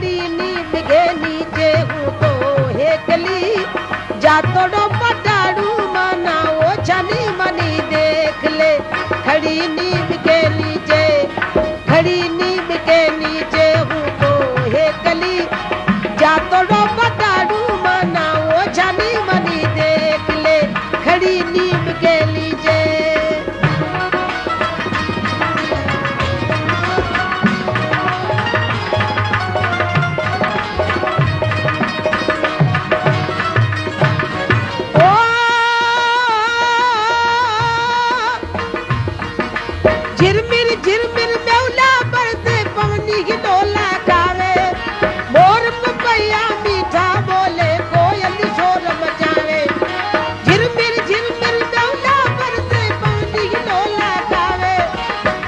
खड़ी नीम के नीचे हूँ तो हेकली जा तोड़ो पटाड़ू माना वो छनी मनी देख ले खड़ी नीम के नीचे खड़ी नीम के नीचे हूँ तो हेकली जा तोड़ो पटाड़ू माना वो छनी मनी देख ले खड़ी नीम के नीचे झिरमिर मेवला बरसे पवनी की डोला खावे मोर पपैया मीठा बोले कोयल शोर मचावे झिरमिर मेवला बरसे पवनी की डोला खावे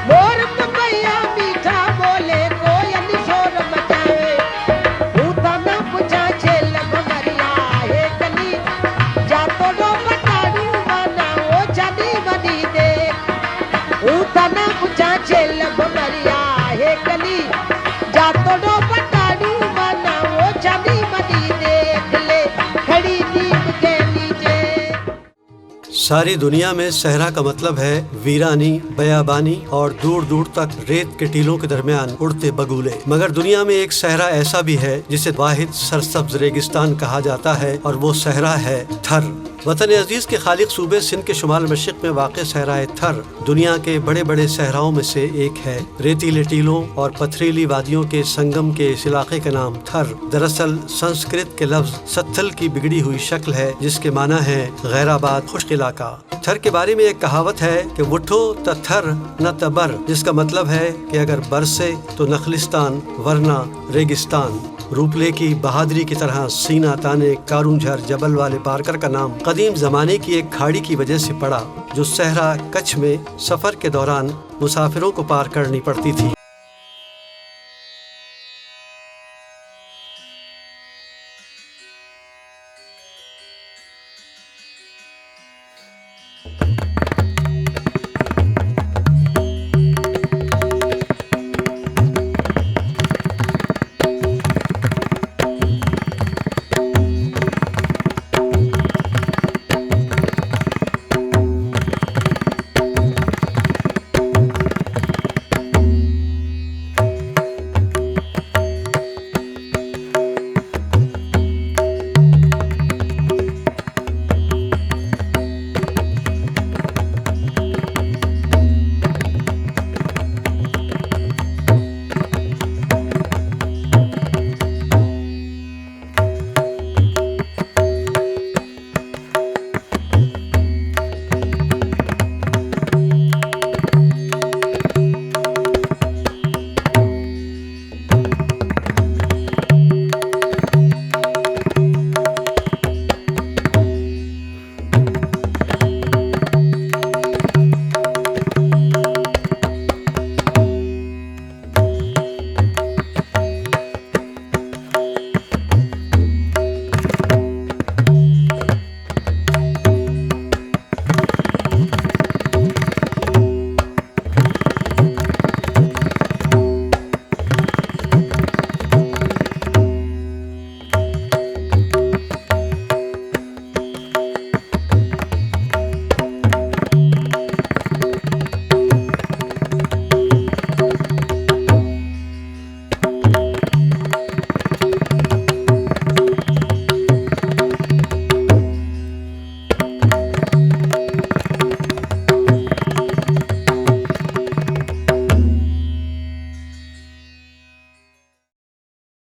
मोर पपैया मीठा बोले कोयल शोर मचावे भूता न पूछा छेल भमरिया हे कली जा तो डो पटाड़ू माना वो छनी मनी देख भूता न पूछा छेल भमरिया हे कली जा तोड़ो पटाड़ू माना वो छनी मनी देख ले खड़ी नीम के नीचे। सारी दुनिया में सहरा का मतलब है वीरानी, बयाबानी और दूर दूर तक रेत के टीलों के दरमियान उड़ते बगुले। मगर दुनिया में एक सहरा ऐसा भी है जिसे वाहिद सरसब्ज रेगिस्तान कहा जाता है और वो सहरा है थर। वतन अजीज के खालिक सूबे सिंध के शुमाल मशरिक में वाक़ सहराए थर दुनिया के बड़े बड़े सहराओं में से एक है। रेतीले टीलों और पथरीली वादियों के संगम के इस इलाके का नाम थर दरअसल संस्कृत के लफ्ज सत्थल की बिगड़ी हुई शक्ल है जिसके माना है गैराबाद, खुश्क इलाका। थर के बारे में एक कहावत है कि उठो त थर न तबर, जिसका मतलब है कि अगर बरसे तो नखलिस्तान वरना रेगिस्तान। रूपले की बहादुरी की तरह सीना ताने कारूंझर जबल वाले पारकर का नाम कदीम जमाने की एक खाड़ी की वजह से पड़ा जो सहरा कच्छ में सफर के दौरान मुसाफिरों को पार करनी पड़ती थी।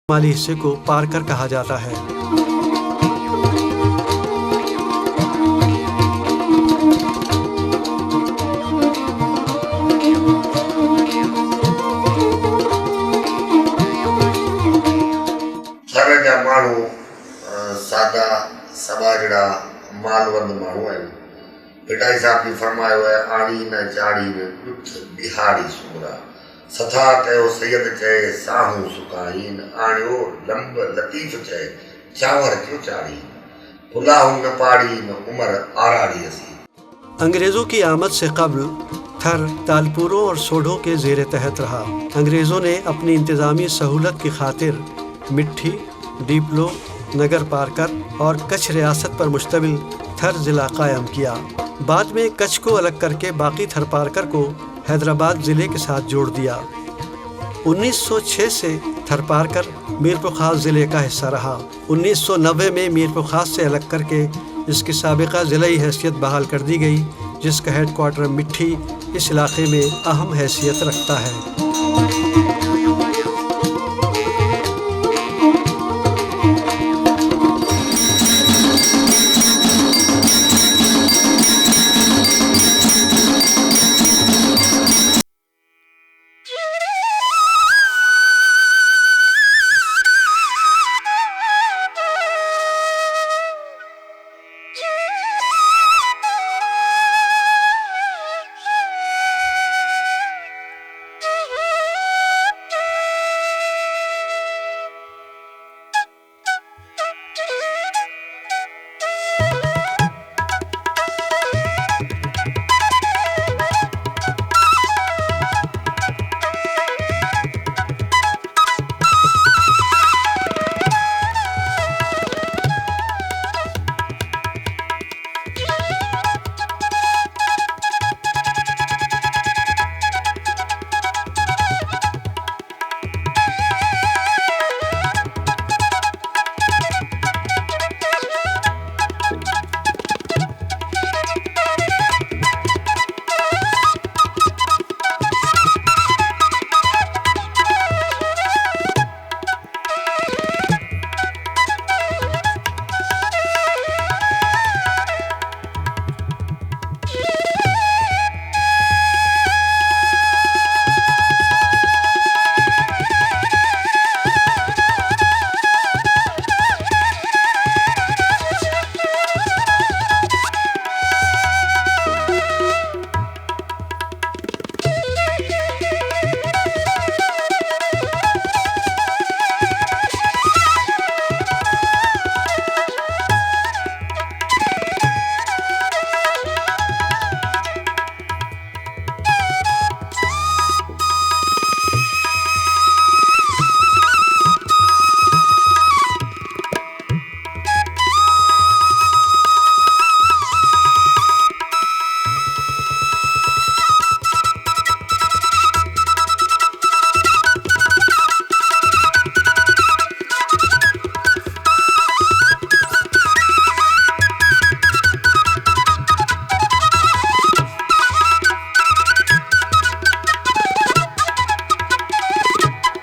माली हिस्से को पारकर कहा जाता है। थर जा माण्हू सादा सबाजड़ा मालवंद माण्हू आहिनि। पिटाई साहब जी फरमायो है आड़ी न चाड़ी न ॾुठ बिहाड़ी सूरा सथा कयो सैयद चए साहूं सुकाइन आणियो लंब लतीफ़ चए चांवर क्यों चाड़ी फुलाहूं न पाड़ी न उमर आराड़ी असी। अंग्रेजों की आमद से कब्ल थर तालपुरों और सोढों के जेर तहत रहा। अंग्रेजों ने अपनी इंतजामी सहूलत की खातिर मिट्ठी, डीपलो, नगर पारकर और कच्छ रियासत पर मुश्तमिल थर जिला कायम किया। बाद में कच्छ को अलग करके बाकी थर पारकर को हैदराबाद जिले के साथ जोड़ दिया। 1906 से थर पारकर मीरपुर खास जिले का हिस्सा रहा। 1990 में मीरपुर खास से अलग करके इसकी साबिका ज़िलाई हैसियत बहाल कर दी गई, जिसका हेडक्वार्टर मिट्ठी इस इलाके में अहम हैसियत रखता है।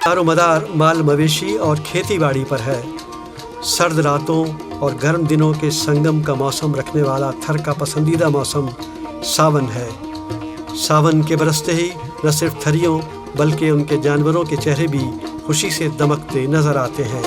दारोमदार माल मवेशी और खेती बाड़ी पर है। सर्द रातों और गर्म दिनों के संगम का मौसम रखने वाला थर का पसंदीदा मौसम सावन है। सावन के बरसते ही न सिर्फ थरियों बल्कि उनके जानवरों के चेहरे भी खुशी से दमकते नजर आते हैं।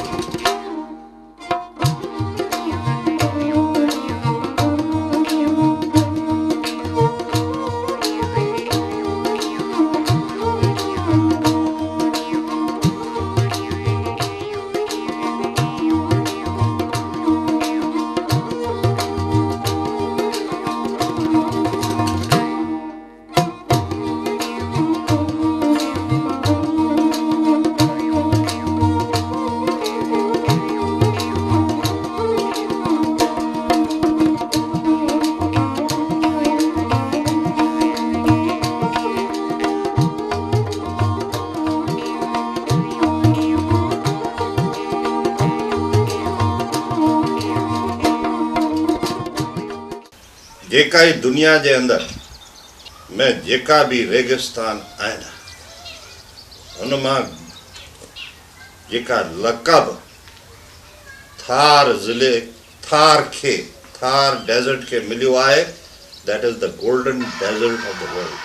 जेका ही दुनिया जे अंदर में जेका भी रेगिस्तान आहिनि हुन मां जेका लक़ब थार ज़िले थार डेज़र्ट के मिलियो आहे, that is the golden desert of the world.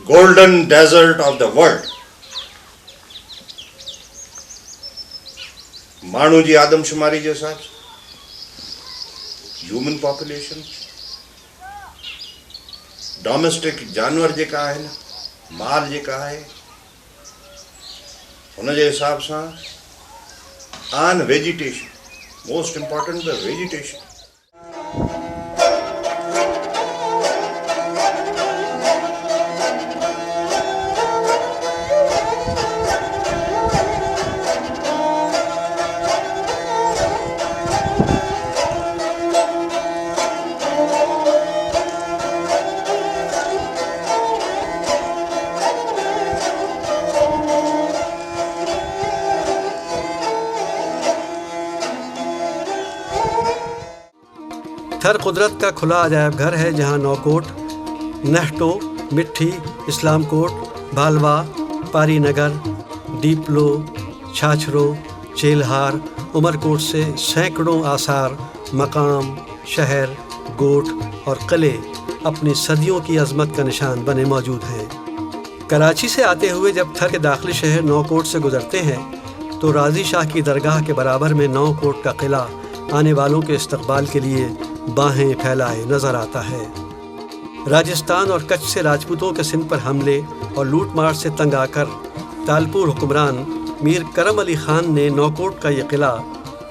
Golden desert of the world. माण्हू जी आदमशुमारी जे हिसाब सां ह्यूमन पॉपुलेशन, डोमेस्टिक जानवर जेका आहिनि, माल जेका आहे, हुन जे हिसाब सां आन vegetation, most important the vegetation. थर कुदरत का खुला अजायब घर है जहाँ नौकोट, नहटो, मिट्टी, इस्लाम कोट, भालवा, पारी नगर, डीपलो, छाछरो, चेलहार, उमरकोट से सैकड़ों आसार, मकाम, शहर, गोट और किले अपनी सदियों की अजमत का निशान बने मौजूद हैं। कराची से आते हुए जब थर के दाखिली शहर नौकोट से गुजरते हैं तो राजी शाह की दरगाह के बराबर में नौकोट का किला आने वालों के इस्तकबाल के लिए बाहें फैलाए नजर आता है। राजस्थान और कच्छ से राजपूतों के सिंध पर हमले और लूटमार से तंग आकर तालपुर हुक्मरान मीर करम अली खान ने नौकोट का ये किला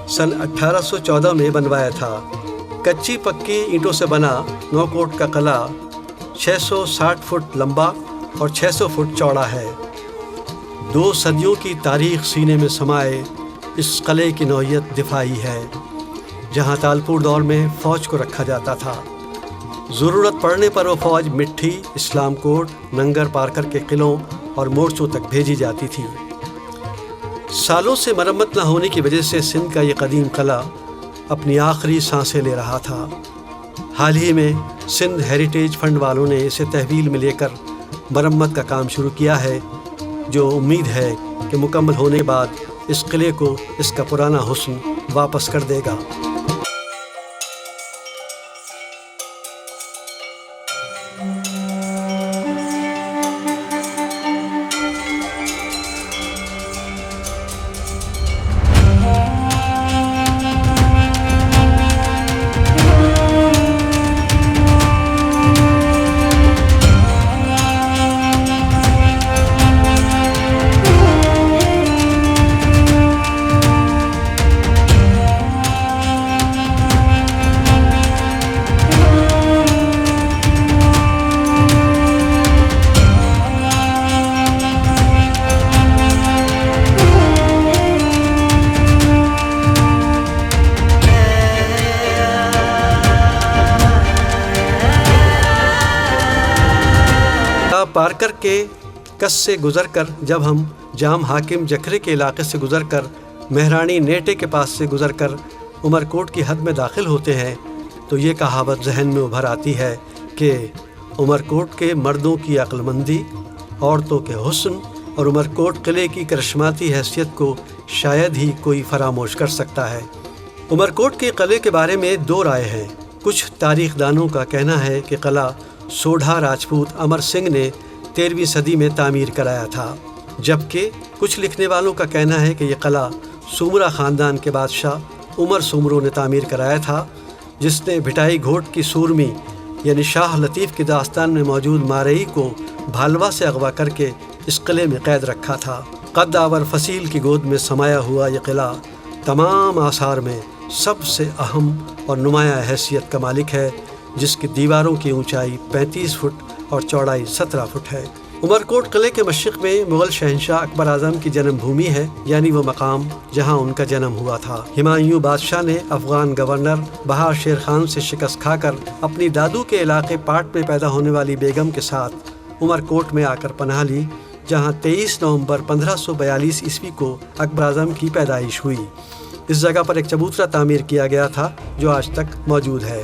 सन 1814 में बनवाया था। कच्ची पक्की ईंटों से बना नौकोट का किला 660 फुट लंबा और 600 फुट चौड़ा है। 2 सदियों की तारीख सीने में समाये इस किले की नौइयत दिफाई है, जहां तालपुर दौर में फ़ौज को रखा जाता था। ज़रूरत पड़ने पर वो फ़ौज मिट्टी, इस्लाम कोट, नंगर पार करके किलों और मोर्चों तक भेजी जाती थी। सालों से मरम्मत न होने की वजह से सिंध का ये कदीम किला अपनी आखिरी सांसें ले रहा था। हाल ही में सिंध हेरिटेज फंड वालों ने इसे तहवील में लेकर मरम्मत का काम शुरू किया है, जो उम्मीद है कि मुकम्मल होने के बाद इस किले को इसका पुराना हुस्न वापस कर देगा। पार करके कस से गुज़रकर जब हम जाम हाकिम जखरे के इलाके से गुज़रकर मेहरानी नेटे के पास से गुज़रकर उमरकोट की हद में दाखिल होते हैं तो ये कहावत जहन में उभर आती है कि उमरकोट के मर्दों की अक्लमंदी, औरतों के हुस्न और उमरकोट किले की करिश्माती हैसियत को शायद ही कोई फरामोश कर सकता है। उमरकोट के किले के बारे में 2 राय हैं। कुछ तारीखदानों का कहना है कि किला सोढ़ा राजपूत अमर सिंह ने 13वीं सदी में तामीर कराया था, जबकि कुछ लिखने वालों का कहना है कि यह किला सुमरा ख़ानदान के बादशाह उमर सुमरो ने तामीर कराया था, जिसने भिटाई घोट की सूरमी यानी शाह लतीफ़ की दास्तान में मौजूद मारई को भालवा से अगवा करके इस किले में कैद रखा था। कद्दावर फसील की गोद में समाया हुआ यह किला तमाम आसार में सबसे अहम और नुमाया हैसियत का मालिक है, जिसकी दीवारों की ऊंचाई 35 फुट और चौड़ाई 17 फुट है। उमरकोट किले के मशरिक़ में मुग़ल शहंशाह अकबर आज़म की जन्मभूमि है, यानी वो मकाम जहां उनका जन्म हुआ था। हुमायूं बादशाह ने अफ़गान गवर्नर बहार शेर खान से शिकस्त खाकर अपनी दादू के इलाके पाट में पैदा होने वाली बेगम के साथ उमरकोट में आकर पनाह ली, जहां 23 नवंबर 1542 ईस्वी को अकबर आज़म की पैदाइश हुई। इस जगह पर एक चबूतरा तामीर किया गया था जो आज तक मौजूद है।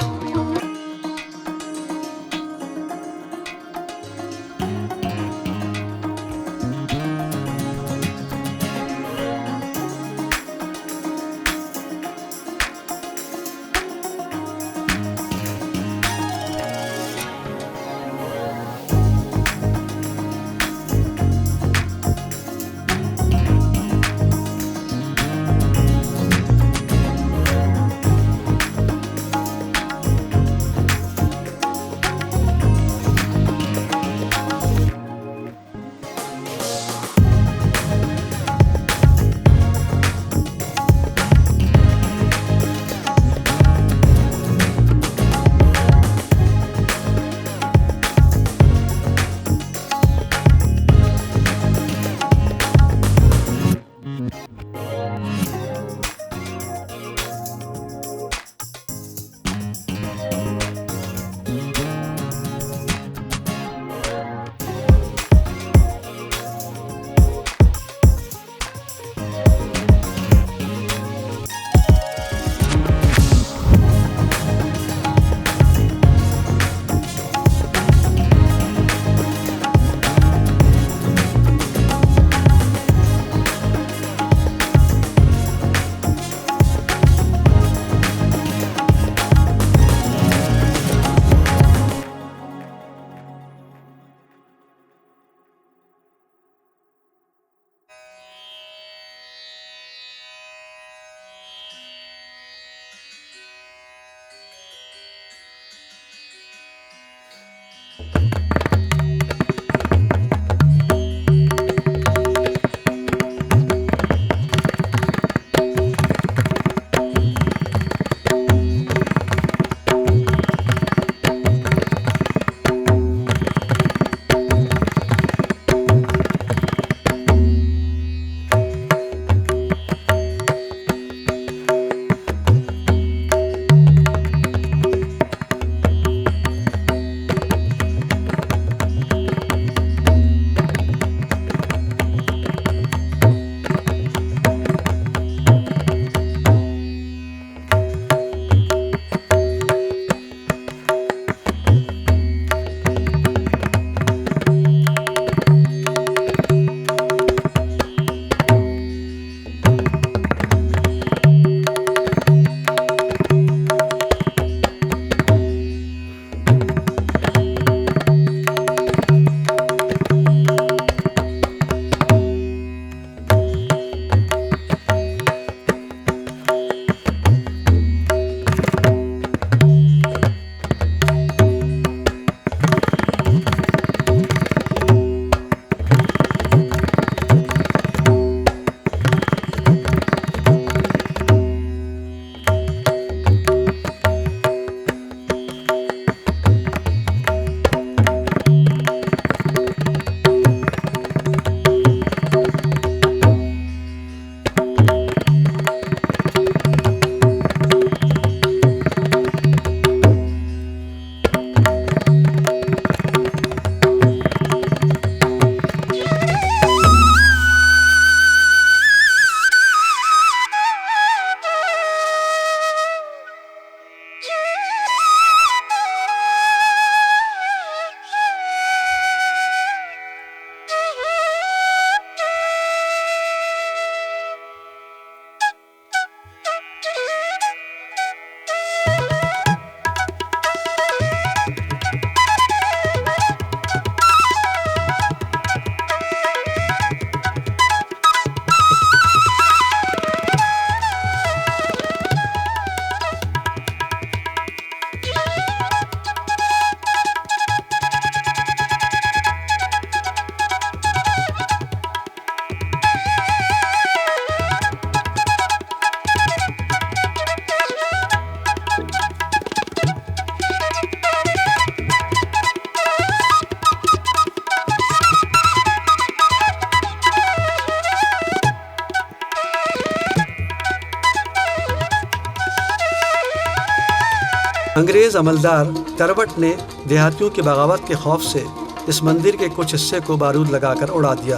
अंग्रेज अमलदार करवट ने देहातियों की बगावत के खौफ से इस मंदिर के कुछ हिस्से को बारूद लगाकर उड़ा दिया।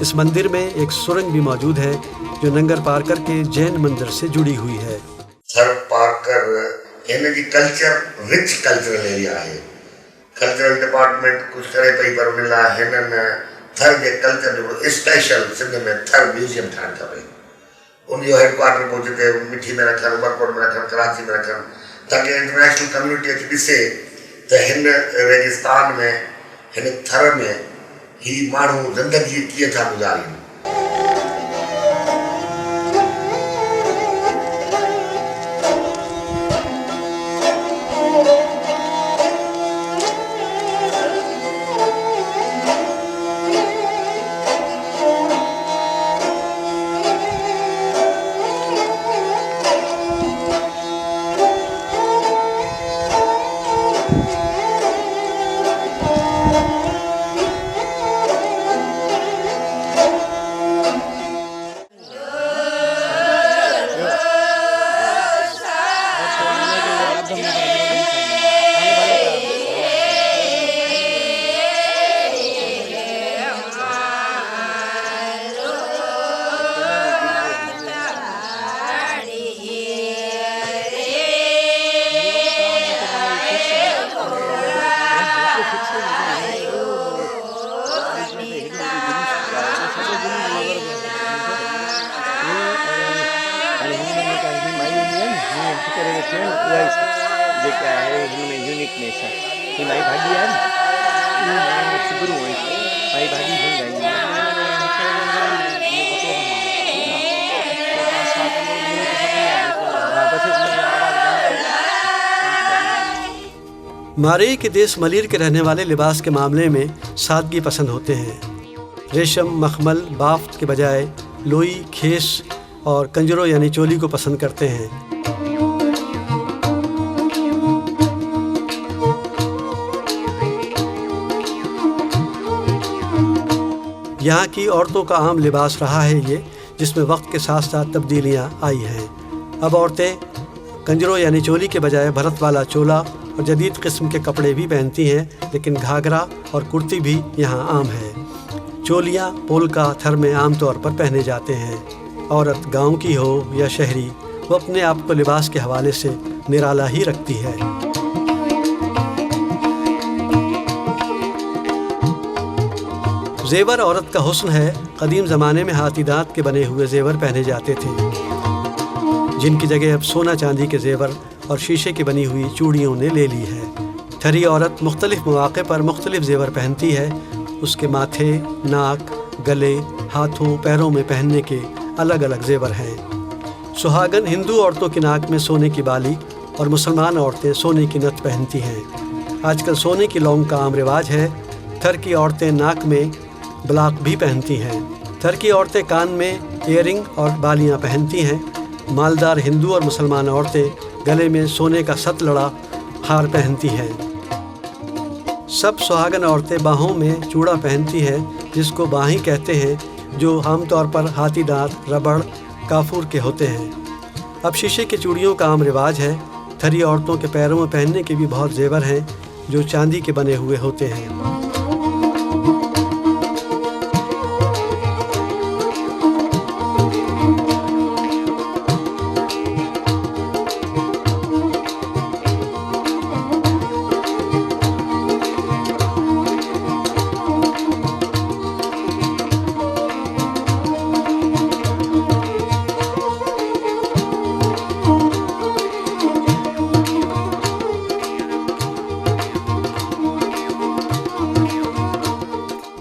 इस मंदिर में एक सुरंग भी मौजूद है जो नंगर पार्कर के जैन मंदिर से जुड़ी हुई है। Sir Parker energy culture rich cultural area है। कल्चरल डिपार्टमेंट कुछ करे पई पर मिला हिनन थर जे कल्चर जो स्पेशल सिंध में थर म्यूजियम ठाण खपे। उन जो हेडक्वार्टर पहुंचे मिठी में रखन, उमरकोट में रखन, कराची में रखन, ताकि इंटरनेशनल कम्युनिटी अची ॾिसे त हिन रेगिस्तान में हिन थर में ही माण्हू ज़िंदगी कीअं था गुज़ारीनि। जेका आहे हिनमें यूनिकनेस आहे की माई भाॼी आहे न इहो सिबरू आहे माई भाॼी हूंदा मारे के देश मलिर के रहने वाले लिबास के मामले में सादगी पसंद होते हैं। रेशम, मखमल, बाफ्त के बजाय लोई, खेस और कंजरों यानी चोली को पसंद करते हैं। यहाँ की औरतों का आम लिबास रहा है ये, जिसमें वक्त के साथ साथ तब्दीलियाँ आई हैं। अब औरतें कंजरों यानी चोली के बजाय भरत वाला चोला और जदीद किस्म के कपड़े भी पहनती हैं, लेकिन घाघरा और कुर्ती भी यहाँ आम है। चोलियाँ पोलका थर में आमतौर पर पहने जाते हैं। औरत गांव की हो या शहरी, वो अपने आप को लिबास के हवाले से निराला ही रखती है। जेवर औरत का हुस्न है। कदीम ज़माने में हाथी दांत के बने हुए जेवर पहने जाते थे, जिनकी जगह अब सोना चांदी के जेवर और शीशे की बनी हुई चूड़ियों ने ले ली है। थरी औरत मुख्तलिफ मौक़े पर मुख्तलिफ जेवर पहनती है। उसके माथे, नाक, गले, हाथों, पैरों में पहनने के अलग अलग जेवर हैं। सुहागन हिंदू औरतों की नाक में सोने की बाली और मुसलमान औरतें सोने की नथ पहनती हैं। आजकल सोने की लौंग का आम रिवाज है। थर की औरतें नाक में ब्लाक भी पहनती हैं। थर की औरतें कान में इयरिंग और बालियां पहनती हैं। मालदार हिंदू और मुसलमान औरतें गले में सोने का सतलड़ा हार पहनती हैं। सब सुहागन औरतें बाहों में चूड़ा पहनती हैं, जिसको बाहीं कहते हैं, जो आमतौर पर हाथी दांत, रबड़, काफूर के होते हैं। अब शीशे की चूड़ियों का आम रिवाज है। थरी औरतों के पैरों में पहनने के भी बहुत जेवर हैं, जो चांदी के बने हुए होते हैं।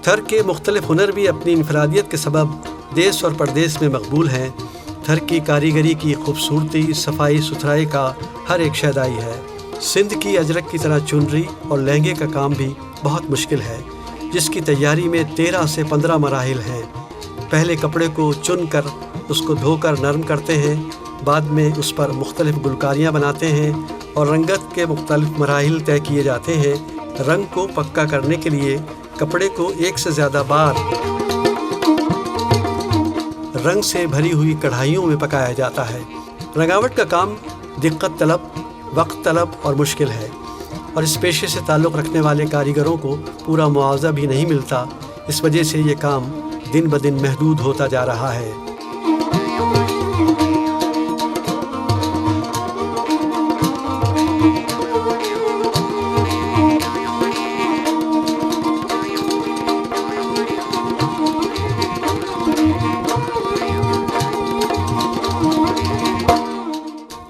थर के मुख्तलिफ हुनर भी अपनी इनफरादियत के सबब देश और परदेश में मकबूल हैं। थर की कारीगरी की खूबसूरती, सफाई सुथराई का हर एक शैदाई है। सिंध की अजरक की तरह चुनरी और लहंगे का काम भी बहुत मुश्किल है, जिसकी तैयारी में 13 से 15 मराहिल हैं। पहले कपड़े को चुन कर उसको धोकर नरम करते हैं, बाद में उस पर मुख्तलिफ गुलकारियाँ बनाते हैं और रंगत के मुख्तलिफ मराहिल तय किए जाते हैं। रंग को पक्का करने के लिए कपड़े को एक से ज़्यादा बार रंग से भरी हुई कढ़ाइयों में पकाया जाता है। रंगावट का काम दिक्कत तलब, वक्त तलब और मुश्किल है, और इस पेशे से ताल्लुक़ रखने वाले कारीगरों को पूरा मुआवजा भी नहीं मिलता। इस वजह से ये काम दिन ब दिन महदूद होता जा रहा है।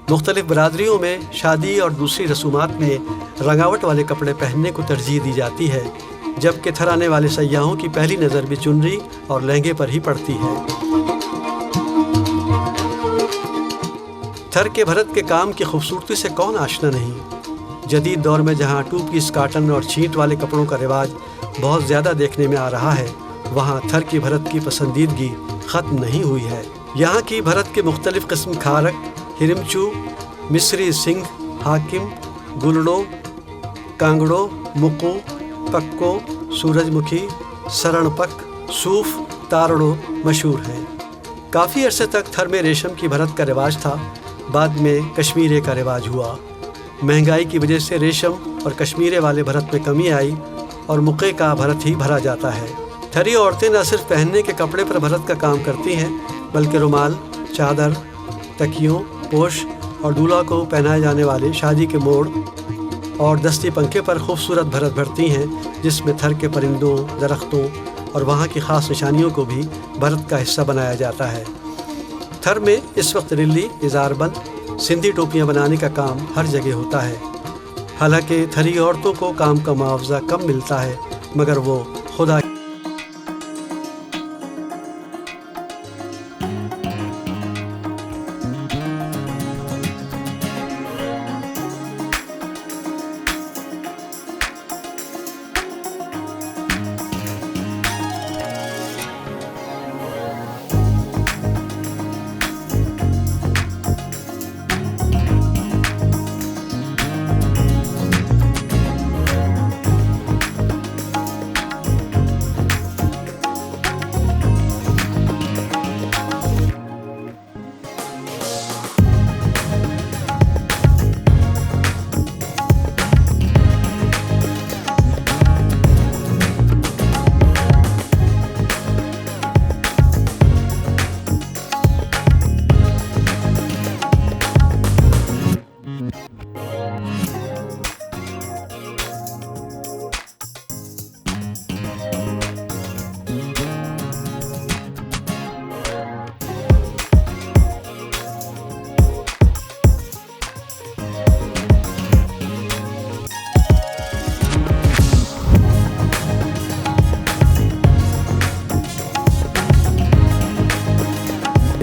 मुख्तलिफ बरादरियों में शादी और दूसरी रसूमात में रंगावट वाले कपड़े पहनने को तरजीह दी जाती है, जबकि थर आने वाले सयाहों की पहली नज़र भी चुनरी और लहंगे पर ही पड़ती है। थर के भरत के काम की खूबसूरती से कौन आशना नहीं। जदीद दौर में जहाँ 2 पीस काटन और छींट वाले कपड़ों का रिवाज बहुत ज़्यादा देखने में आ रहा है, वहाँ थर की भरत की पसंदीदगी ख़त्म नहीं हुई है। यहाँ की भरत के मुख्तलिफ़ किस्म खारक, हिरमचू, मिस्री सिंह, हाकिम, गुलड़ो, कांगड़ो, मुक्को, पक्को, सूरजमुखी, सरणपक, सूफ, तारड़ो मशहूर हैं। काफ़ी अरसे तक थर में रेशम की भरत का रिवाज था, बाद में कश्मीरे का रिवाज हुआ। महंगाई की वजह से रेशम और कश्मीरे वाले भरत में कमी आई और मुक्के का भरत ही भरा जाता है। थरी औरतें न सिर्फ पहनने के कपड़े पर भरत का काम करती हैं, बल्कि रुमाल, चादर, तकियों, पोश और दूल्हा को पहनाए जाने वाले शादी के मोड़ और दस्ती पंखे पर खूबसूरत भरत भरती हैं, जिसमें थर के परिंदों, दरख्तों और वहाँ की ख़ास निशानियों को भी भरत का हिस्सा बनाया जाता है। थर में इस वक्त रिल्ली, इजारबंद, सिंधी टोपियाँ बनाने का काम हर जगह होता है। हालांकि थरी औरतों को काम का मुआवजा कम मिलता है, मगर वो खुदा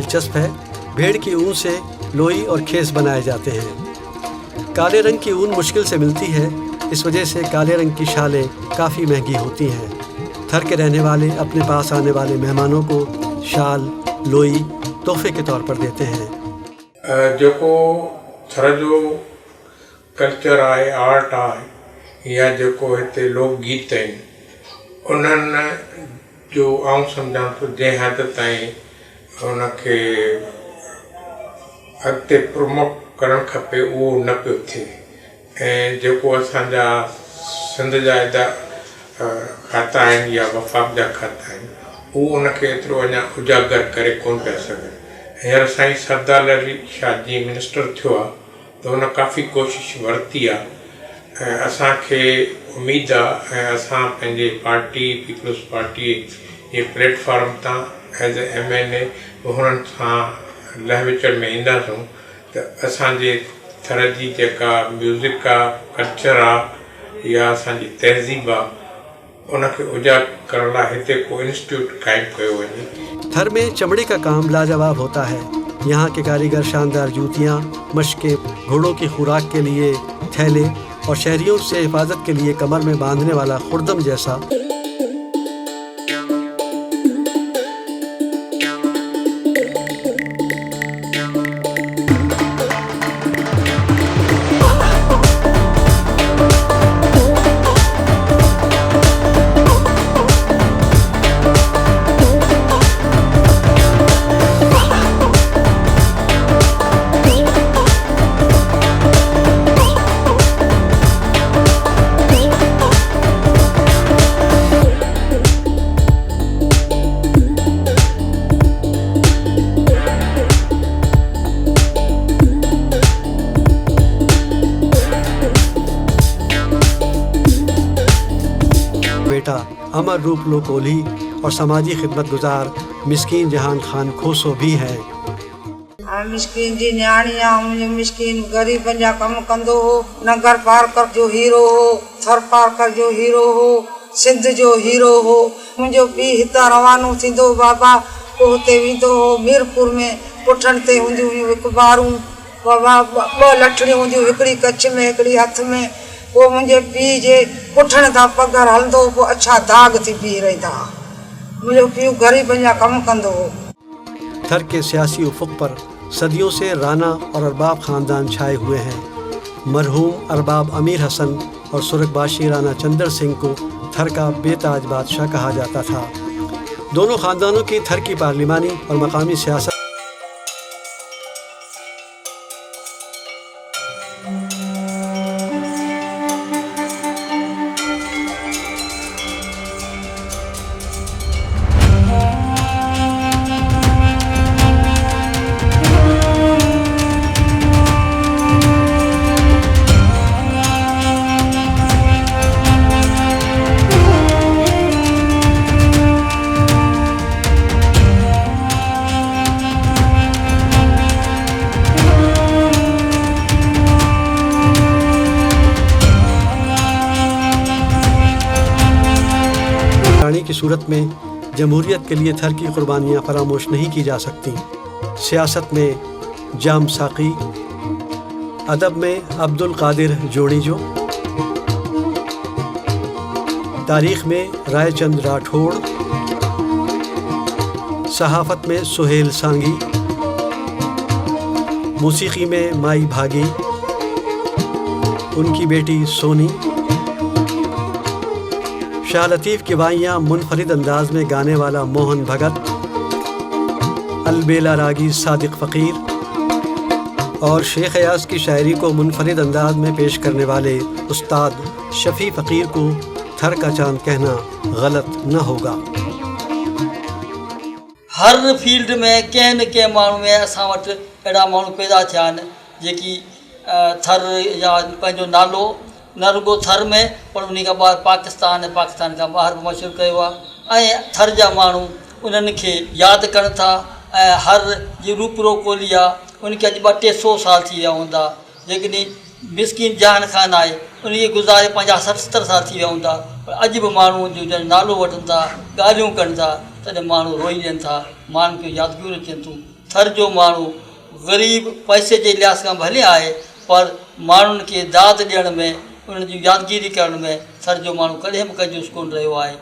दिलचस्प है। भेड़ की ऊन से लोई और खेस बनाए जाते हैं। काले रंग की ऊन मुश्किल से मिलती है, इस वजह से काले रंग की शालें काफ़ी महंगी होती हैं। थर के रहने वाले अपने पास आने वाले मेहमानों को शाल, लोई तोहफे के तौर पर देते हैं। जो थर जो कल्चर आहे, आर्ट आहे, या जो हिते लोकगीत आहिनि, उन्हनि जो आउं सम्झां थो जंहिं हद ताईं उनखे अॻिते प्रमोट करणु खपे उहो न पियो थिए। ऐं जेको असांजा सिंध जा एॾा खाता आहिनि या वफ़ाक़ जा खाता आहिनि, उहो उनखे एतिरो अञा उजागर करे कोन पिया सघनि। हींअर साईं सरदार अली शाह जी मिनिस्टर थियो आहे त हुन काफ़ी कोशिश वरिती आहे ऐं असांखे उमेदु आहे ऐं असां पंहिंजे पार्टी पीपल्स पार्टी जे प्लेटफॉर्म तां एज़ ए MNA हुननि सां लहविचड़ में ईंदासूं त असांजे थर जी जेका म्यूज़िक आहे, कल्चर आहे या असांजी तहज़ीब आहे, उनखे उजागर करण लाइ हिते को इंस्टीट्यूट क़ाइमु कयो वञे। थर में चमड़े का काम लाजवाब होता है। यहाँ के कारीगर शानदार जूतियाँ, मशकें, घोड़ों की खुराक के लिए थैले और शहरियों से हिफाजत के लिए कमर में बांधने वाला खुर्दम जैसा बेटा अमर रूप लो कोहली और समाजी खिदमत गुजार मिस्कीन जहान खान खोसो भी है। मिस्किन जी न्याणी आहे, मुंहिंजो मिस्किन ग़रीबनि जा कम कंदो हो। नगर पार्कर जो हीरो हो, थर पार्कर जो हीरो हो, सिंध जो हीरो हो। मुंहिंजो पीउ हितां रवानो थींदो बाबा, पोइ हुते वेंदो हो मीरपुर में। पुठनि ते हूंदियूं हुयूं हिकबारूं बाबा, 2 लठड़ियूं हूंदियूं, हिकिड़ी कच्छ में हिकिड़ी हथ में। पोइ मुंहिंजे पीउ जे पुठनि तां पघर हलंदो, पोइ अछा दाग थी बीह रहंदा। मुंहिंजो पीउ ग़रीबनि जा कम कंदो हो। थर के सियासी उफुक पर सदियों से राना और अरबाब खानदान छाए हुए हैं। मरहूम अरबाब अमीर हसन और सुरगबाशी राना चंदर सिंह को थर का बेताज बादशाह कहा जाता था। दोनों खानदानों की थर की पार्लिमानी और मकामी सियासत की सूरत में जमहूरियत के लिए थर की कुर्बानियाँ फरामोश नहीं की जा सकती। सियासत में जाम साकी, अदब में अब्दुल कादिर जोड़ीजो, तारीख में रायचंद राठौड़, सहाफ़त में सुहेल सांगी, मौसीकी में माई भागी, उनकी बेटी सोनी, शाह लतीफ़ की वाइयाँ मुनफरिद अंदाज में गाने वाला मोहन भगत, अलबेला रागी सादिक फ़कीर और शेख अयाज़ की शायरी को मुनफरिद अंदाज में पेश करने वाले उस्ताद शफ़ी फ़कीर को थर का चांद कहना गलत न होगा। हर फील्ड में कंहिं न कंहिं माण्हू में असां वटि अहिड़ा माण्हू पैदा थिया आहिनि जेकी थर या पंहिंजो नालो न रुगो थर में पर उन खां ॿाहिरि पाकिस्तान खां ॿाहिरि बि मशहूरु कयो आहे। ऐं थर जा माण्हू उन्हनि खे यादि कनि था। ऐं हर जी रूपरो कोहली आहे, उनखे अॼु 200-300 साल थी विया हूंदा। जेकॾहिं मिस्किन जहान खान आहे, उनखे गुज़ारे 50-60 साल थी विया हूंदा, पर अॼु बि माण्हू जो जॾहिं नालो वठनि था, ॻाल्हियूं कनि था, तॾहिं माण्हू रोई ॾियनि था। माण्हुनि खे यादगिरियूं अचनि थियूं थर जो माण्हू ग़रीब पैसे जे लिहाज़ खां भले आहे, पर माण्हुनि खे दाद ॾियण में, उन्हनि जी यादगिरी करण में थर जो माण्हू कॾहिं बि कंजूस कोन रहियो आहे।